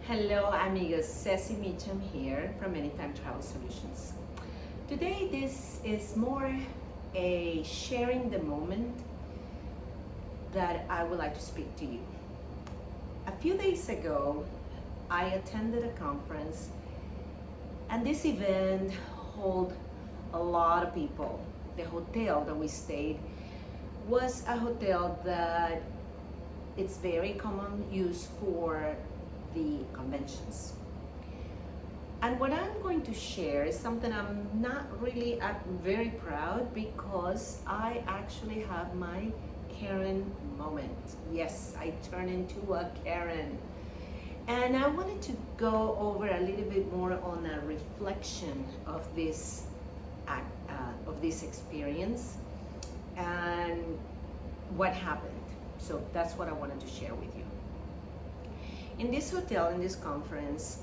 Hello amigos, Ceci Meacham here from Anytime Travel Solutions. Today this is more a sharing the moment that I would like to speak to you. A few days ago, I attended a conference and this event held a lot of people. The hotel that we stayed was a hotel that it's very common use for the conventions. And what I'm going to share is something I'm very proud because I actually have my Karen moment. Yes, I turned into a Karen. And I wanted to go over a little bit more on a reflection of this experience and what happened. So that's what I wanted to share with you. In this hotel, in this conference,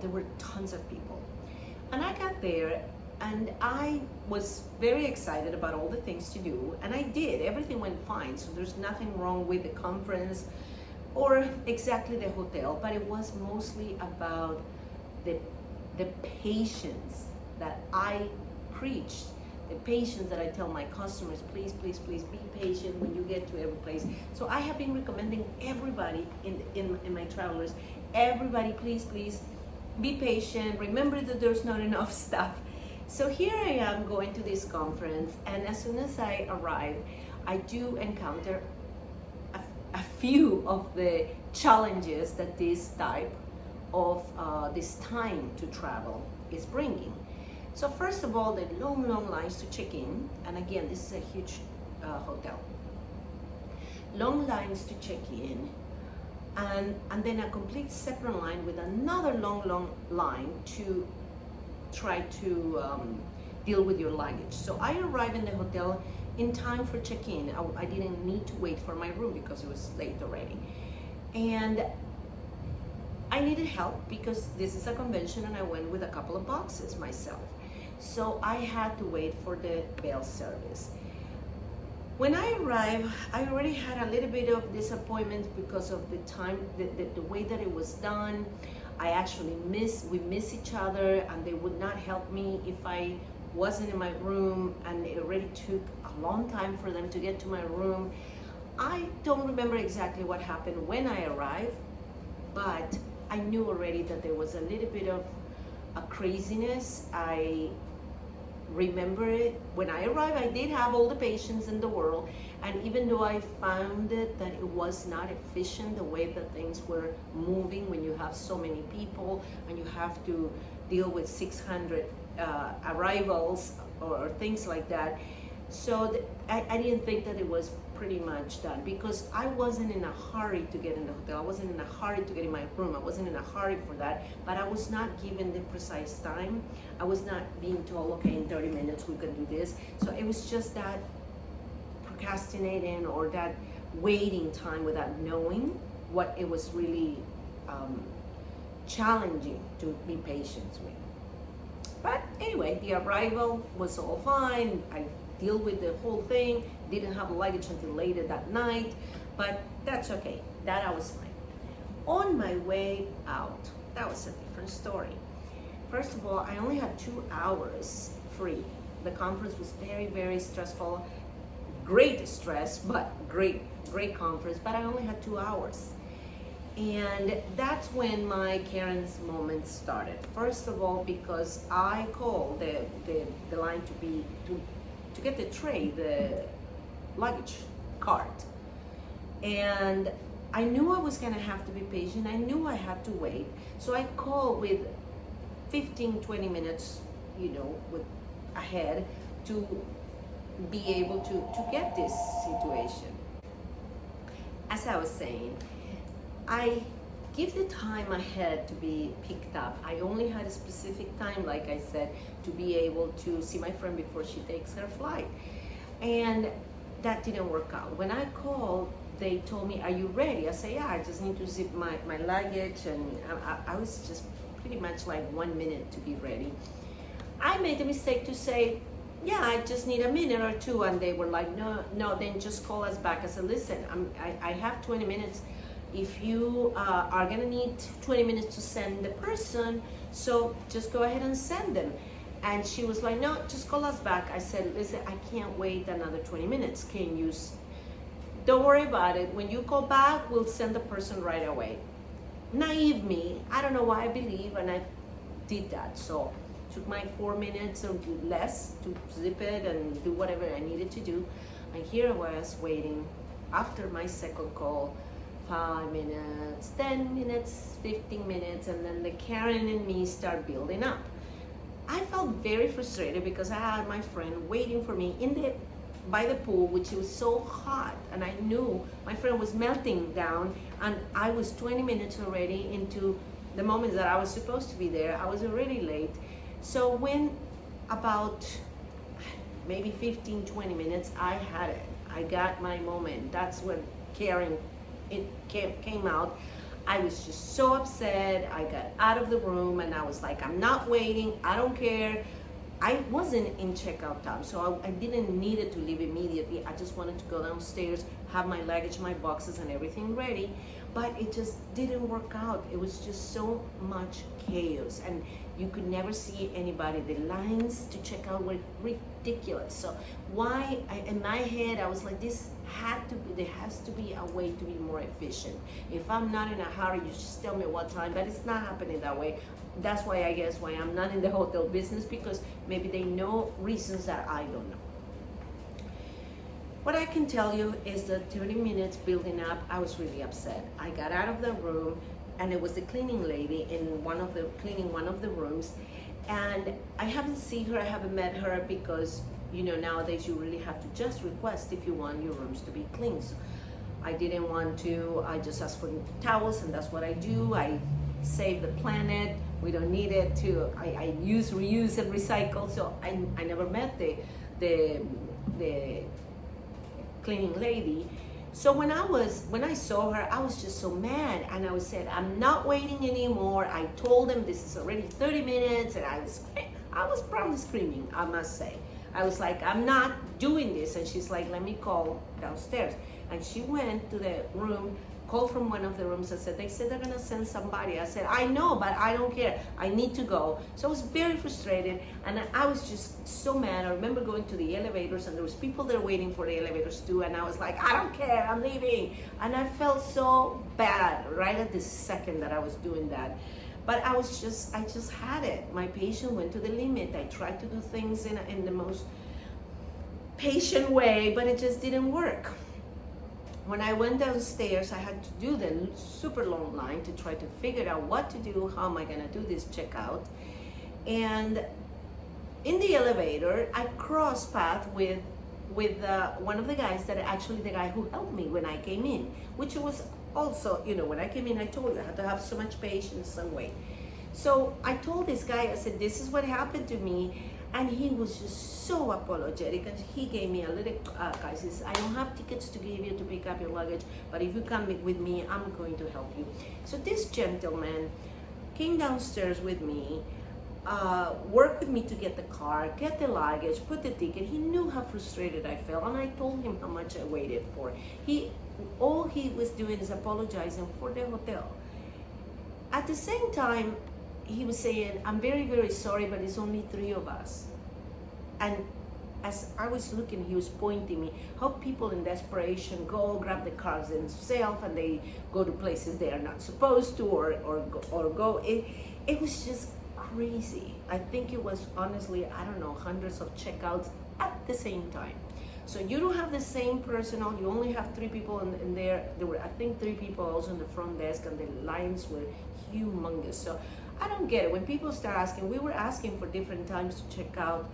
there were tons of people. And I got there and I was very excited about all the things to do. And I did, everything went fine. So there's nothing wrong with the conference or exactly the hotel, but it was mostly about the patience that I preached. The patience that I tell my customers, please be patient when you get to every place. So I have been recommending everybody in my travelers, everybody please be patient. Remember that there's not enough stuff. So here I am going to this conference, and as soon as I arrive, I do encounter a few of the challenges that this type of this time to travel is bringing. So first of all, the long lines to check in, and again, this is a huge hotel. Long lines to check in, and then a complete separate line with another long line to try to deal with your luggage. So I arrived in the hotel in time for check-in. I didn't need to wait for my room because it was late already. And I needed help because this is a convention and I went with a couple of boxes myself. So I had to wait for the bell service. When I arrived, I already had a little bit of disappointment because of the time, the way that it was done. We miss each other, and they would not help me if I wasn't in my room, and it already took a long time for them to get to my room. I don't remember exactly what happened when I arrived, but I knew already that there was a little bit of a craziness. I remember it. When I arrived, I did have all the patience in the world, and even though I found it that it was not efficient the way that things were moving when you have so many people and you have to deal with 600 arrivals or things like that. So I didn't think that it was pretty much done because I wasn't in a hurry to get in the hotel. I wasn't in a hurry to get in my room. I wasn't in a hurry for that, but I was not given the precise time. I was not being told, okay, in 30 minutes we can do this. So it was just that procrastinating or that waiting time without knowing what it was really challenging to be patient with. But anyway, the arrival was all fine. I deal with the whole thing, didn't have luggage until later that night, but that's okay, that I was fine. On my way out, that was a different story. First of all, I only had 2 hours free. The conference was very stressful, great stress, but great conference, but I only had 2 hours. And that's when my Karen's moment started. First of all, because I called the line to get the tray, the luggage cart. And I knew I was gonna have to be patient. I knew I had to wait. So I called with 15-20 minutes, ahead to be able to get this situation. As I was saying, I give the time ahead to be picked up. I only had a specific time, like I said, to be able to see my friend before she takes her flight. And that didn't work out. When I called, they told me, are you ready? I said, yeah, I just need to zip my luggage. And I was just pretty much like 1 minute to be ready. I made the mistake to say, yeah, I just need a minute or two. And they were like, no, then just call us back. I said, listen, I have 20 minutes if you are gonna need 20 minutes to send the person, so just go ahead and send them. And she was like, no, just call us back. I said, listen, I can't wait another 20 minutes. Can you, don't worry about it. When you call back, we'll send the person right away. Naive me, I don't know why I believe, and I did that. So took my 4 minutes or less to zip it and do whatever I needed to do. And here I was waiting after my second call, 5 minutes, 10 minutes, 15 minutes, and then the Karen and me start building up. I felt very frustrated because I had my friend waiting for me by the pool, which was so hot, and I knew my friend was melting down, and I was 20 minutes already into the moment that I was supposed to be there. I was already late. So when about maybe 15, 20 minutes, I had it. I got my moment. That's when Karen came out. I was just so upset. I got out of the room and I was like, I'm not waiting. I don't care. I wasn't in checkout time, so I didn't need it to leave immediately. I just wanted to go downstairs, have my luggage, my boxes and everything ready, but it just didn't work out. It was just so much chaos and you could never see anybody. The lines to check out were ridiculous. So in my head, I was like, there has to be a way to be more efficient. If I'm not in a hurry, you just tell me what time, but it's not happening that way. That's why I guess why I'm not in the hotel business, because maybe they know reasons that I don't know. What I can tell you is that 30 minutes building up, I was really upset. I got out of the room and it was the cleaning lady cleaning one of the rooms, and I haven't seen her, I haven't met her, because nowadays you really have to just request if you want your rooms to be cleaned. So I didn't want to, I just asked for towels, and that's what I do. I save the planet. We don't need it I use, reuse, and recycle. So I never met the cleaning lady. So when I saw her, I was just so mad, and I said, I'm not waiting anymore. I told them this is already 30 minutes, and I was probably screaming, I must say. I was like, I'm not doing this. And she's like, let me call downstairs. And she went to the room, called from one of the rooms and said, they said they're gonna send somebody. I said, I know, but I don't care. I need to go. So I was very frustrated, and I was just so mad. I remember going to the elevators, and there was people there waiting for the elevators too, and I was like, I don't care, I'm leaving. And I felt so bad right at the second that I was doing that. But I just had it. My patience went to the limit. I tried to do things in the most patient way, but it just didn't work. When I went downstairs, I had to do the super long line to try to figure out what to do, how am I gonna do this checkout. And in the elevator, I crossed path with one of the guys that actually the guy who helped me when I came in, which was also, when I came in, I told you I had to have so much patience and wait. So I told this guy, I said, this is what happened to me. And he was just so apologetic, and he gave me a little, guy says, I don't have tickets to give you to pick up your luggage, but if you come with me, I'm going to help you. So this gentleman came downstairs with me, worked with me to get the car, get the luggage, put the ticket. He knew how frustrated I felt, and I told him how much I waited for. All he was doing is apologizing for the hotel. At the same time, he was saying, I'm very, very sorry, but it's only 3 of us. And as I was looking, he was pointing me how people in desperation go grab the cars themselves, and they go to places they are not supposed to, or go. It was just crazy. I think it was, honestly, I don't know, hundreds of checkouts at the same time. So you don't have the same personnel, you only have 3 people in there. There were, I think, 3 people also on the front desk, and the lines were humongous. So I don't get it. When people start asking, we were asking for different times to check out.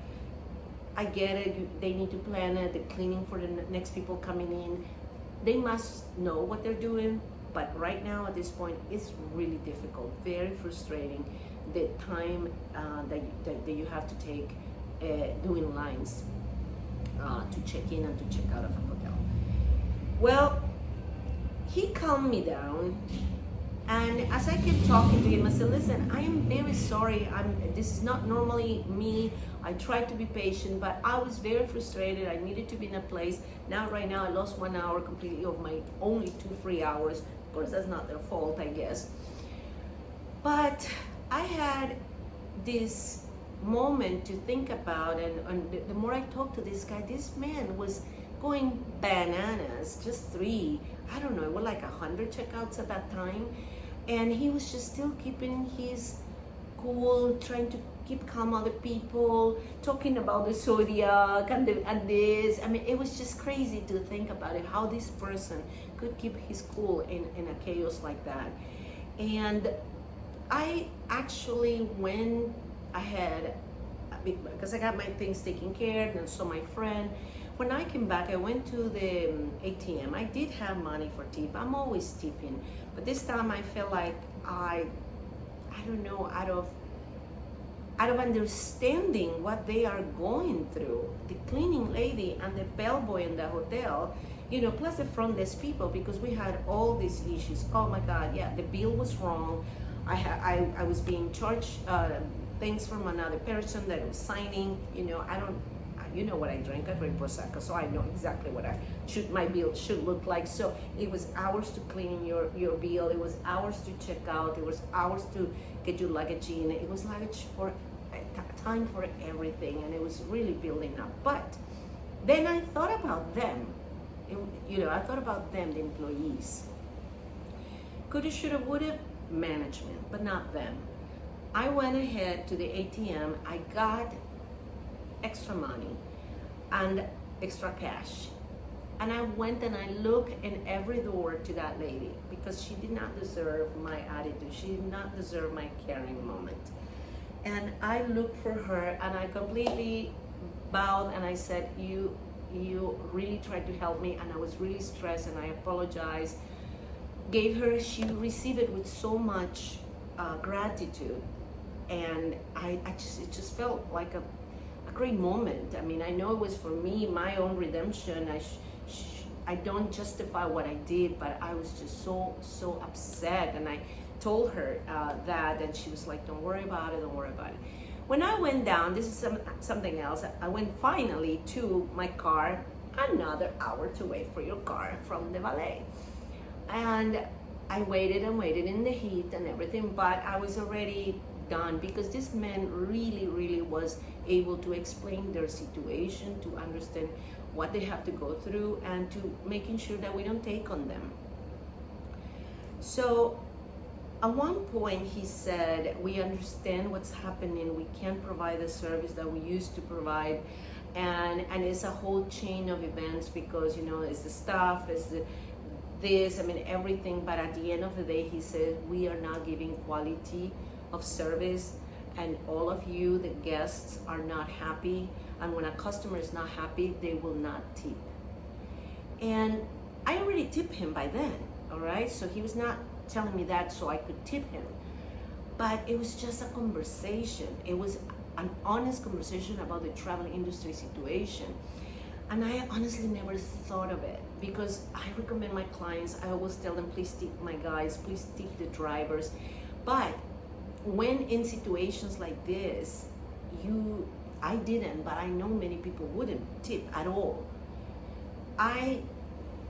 I get it, they need to plan it, the cleaning for the next people coming in. They must know what they're doing, but right now at this point, it's really difficult, very frustrating, the time that you have to take doing lines to check in and to check out of a hotel. Well, he calmed me down, and as I kept talking to him, I said, listen, I am very sorry. This is not normally me. I tried to be patient, but I was very frustrated. I needed to be in a place. Right now, I lost 1 hour completely of my only 2 free hours Of course, that's not their fault, I guess. But I had this moment to think about, and the more I talked to this guy, this man was going bananas. Just three, I don't know, it was like 100 checkouts at that time, and he was just still keeping his cool, trying to keep calm other people, talking about the zodiac and this. I mean, it was just crazy to think about it, how this person could keep his cool in a chaos like that. And I actually went ahead because I got my things taken care of, and so my friend. When I came back, I went to the ATM. I did have money for tip. I'm always tipping, but this time I felt like I don't know, out of understanding what they are going through, the cleaning lady and the bellboy in the hotel, you know, plus the front desk people, because we had all these issues. Oh my God, yeah, the bill was wrong. I was being charged things from another person that was signing. You know, you know what I drink. I drink Prosecco, so I know exactly what my bill should look like. So it was hours to clean your bill. It was hours to check out. It was hours to get your luggage in. It was luggage for time for everything, and it was really building up. But then I thought about them. I thought about them, the employees. Coulda, shoulda, woulda, management, but not them. I went ahead to the ATM. I got extra money and extra cash, and I went and I looked in every door to that lady, because she did not deserve my attitude. She did not deserve my caring moment. And I looked for her, and I completely bowed, and I said, you really tried to help me, and I was really stressed, and I apologized. Gave her, she received it with so much gratitude, and it just felt like a great moment. I mean, I know it was for me, my own redemption. I don't justify what I did, but I was just so upset, and I told her that, and she was like, don't worry about it, don't worry about it. When I went down, this is something else, I went finally to my car, another hour to wait for your car from the valet. And I waited and waited in the heat and everything, but I was already done, because this man really was able to explain their situation, to understand what they have to go through, and to making sure that we don't take on them. So at one point he said, we understand what's happening, we can't provide the service that we used to provide, and it's a whole chain of events, because it's the staff, it's this, I mean everything, but at the end of the day he said, we are not giving quality of service, and all of you, the guests, are not happy, and when a customer is not happy, they will not tip. And I already tipped him by then, all right? So he was not telling me that so I could tip him, but it was just a conversation. It was an honest conversation about the travel industry situation. And I honestly never thought of it, because I recommend my clients, I always tell them, please tip my guys, please tip the drivers. But when in situations like this, I didn't, but I know many people wouldn't tip at all. I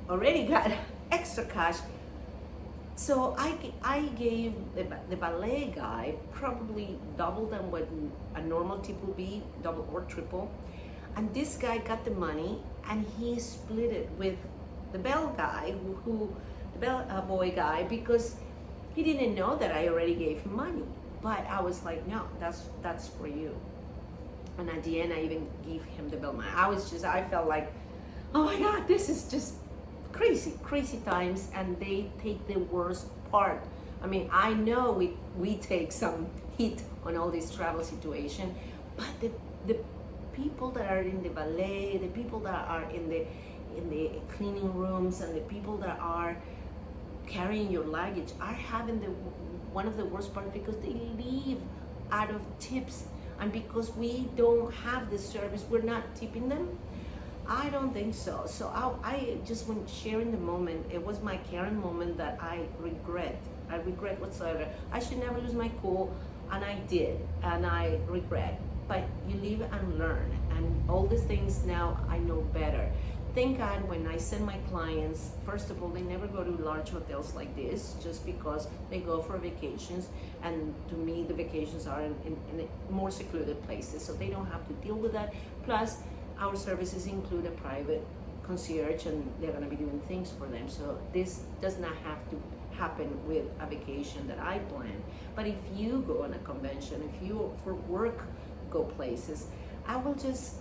already got extra cash, so I gave the valet guy probably double than what a normal tip would be, double or triple. And this guy got the money, and he split it with the bell guy, the bell boy guy, because he didn't know that I already gave him money. But I was like, no, that's for you. And at the end, I even gave him the bellman. I felt like, oh my God, this is just crazy times, and they take the worst part. I mean, I know we take some heat on all this travel situation, but the people that are in the valet, the people that are in the cleaning rooms, and the people that are carrying your luggage are having one of the worst parts, because they leave out of tips, and because we don't have the service, we're not tipping them. I don't think so. So I just want to share in the moment. It was my caring moment that I regret whatsoever. I should never lose my cool, and I did, and I regret. But you live and learn, and all these things now I know better. thank God when I send my clients, first of all, they never go to large hotels like this just because they go for vacations. And to me, the vacations are in more secluded places, so they don't have to deal with that. Plus, our services include a private concierge, and they're going to be doing things for them. So this does not have to happen with a vacation that I plan. But if you go on a convention, if you for work go places, I will just,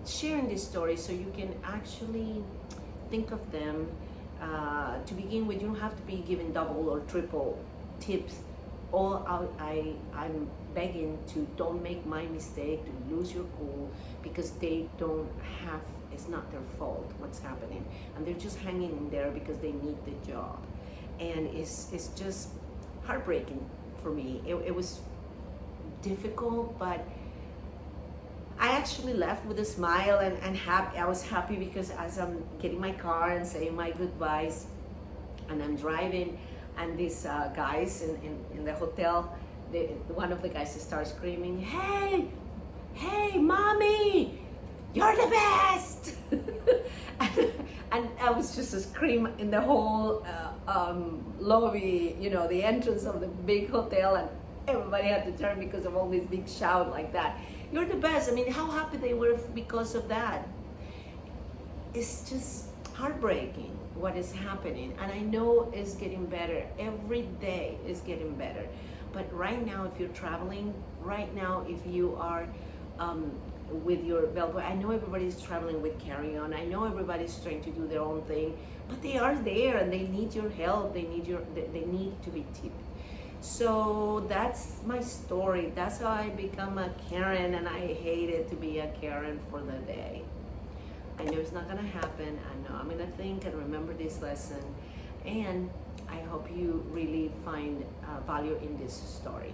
sharing this story so you can actually think of them. To begin with, you don't have to be given double or triple tips. I'm begging to don't make my mistake, to lose your cool, because they don't have, it's not their fault what's happening, and they're just hanging in there because they need the job. And it's just heartbreaking for me. It was difficult, but I actually left with a smile and happy. I was happy because as I'm getting my car and saying my goodbyes, and I'm driving, and these guys in the hotel, one of the guys starts screaming, hey, mommy, you're the best. and I was just a scream in the whole lobby, the entrance of the big hotel, and everybody had to turn because of all this big shout like that. You're the best. I mean, how happy they were because of that. It's just heartbreaking what is happening, and I know it's getting better. Every day is getting better. But right now, if you're traveling, right now, if you are with your bellboy, I know everybody's traveling with carry-on. I know everybody's trying to do their own thing, but they are there and they need your help. They need to be tipped. So that's my story. That's how I become a Karen, and I hated to be a Karen for the day. I know it's not gonna happen. I know I'm gonna think and remember this lesson, and I hope you really find value in this story.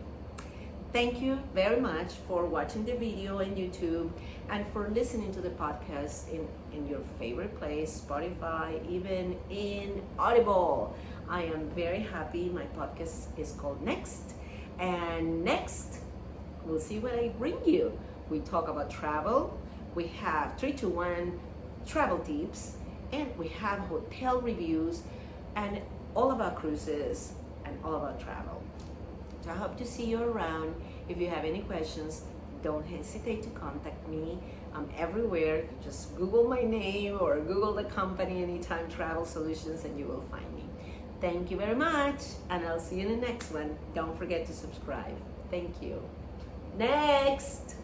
Thank you very much for watching the video on YouTube and for listening to the podcast in your favorite place, Spotify, even in Audible. I am very happy. My podcast is called Next, and next we'll see what I bring you. We talk about travel. We have 3-2-1 travel tips, and we have hotel reviews, and all about cruises and all about travel. So I hope to see you around. If you have any questions, don't hesitate to contact me. I'm everywhere. Just Google my name or Google the company Anytime Travel Solutions and you will find me. Thank you very much, and I'll see you in the next one. Don't forget to subscribe. Thank you. Next!